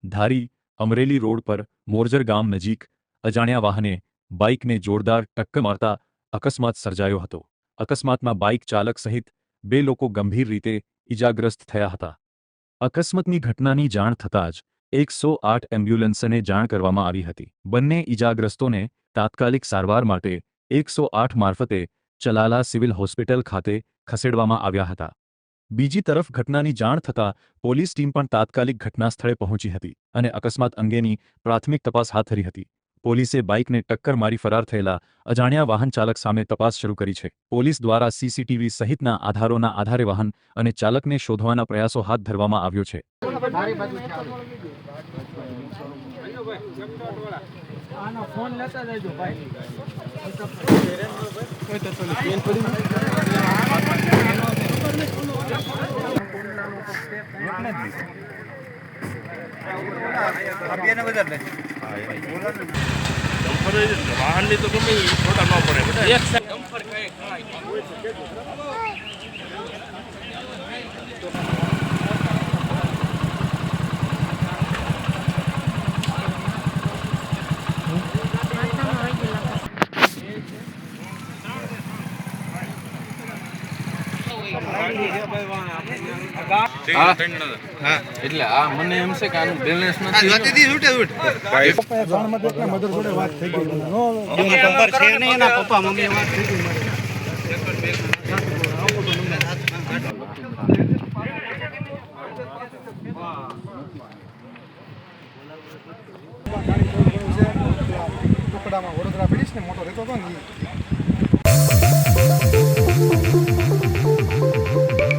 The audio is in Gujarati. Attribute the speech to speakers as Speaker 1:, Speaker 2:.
Speaker 1: ધારી અમરેલી રોડ પર મોરજર ગામ નજીક અજાણ્યા વાહને બાઇકને જોરદાર ટક્કર મારતા અકસ્માત સર્જાયો હતો। અકસ્માતમાં બાઇક ચાલક સહિત 2 લોકો ગંભીર રીતે ઇજાગ્રસ્ત થયા હતા। અકસ્માતની ઘટનાની જાણ થતાં જ 108 એમ્બ્યુલન્સને જાણ કરવામાં આવી હતી। બંને ઇજાગ્રસ્તોને તાત્કાલિક સારવાર માટે 108 મારફતે ચલાલા સિવિલ હોસ્પિટલ ખાતે ખસેડવામાં આવ્યા હતા। બીજી તરફ ઘટનાની જાણ થતાં પોલીસ ટીમ પણ તાત્કાલિક ઘટના સ્થળે પહોંચી હતી અને અકસ્માત અંગેની પ્રાથમિક તપાસ હાથ ધરી હતી। પોલીસે બાઇકને ટક્કર મારી ફરાર થયેલા અજાણ્યા વાહન ચાલક સામે તપાસ શરૂ કરી છે। પોલીસ દ્વારા સીસીટીવી સહિતના આધારોના આધારે વાહન અને ચાલકને શોધવાના પ્રયાસો હાથ ધરવામાં આવ્યો છે।
Speaker 2: વાહન ની તો ગમે છોટા ન પડે
Speaker 3: એટલે આ મને એમ છે કે આનું બેલેન્સ નથી વાત થઈ ગઈ નંબર છે ને એના પપ્પા મમ્મી વાત થઈ ગઈ ટુકડામાં વડોદરા પડીશ ને મોટો રહેતો હતો ને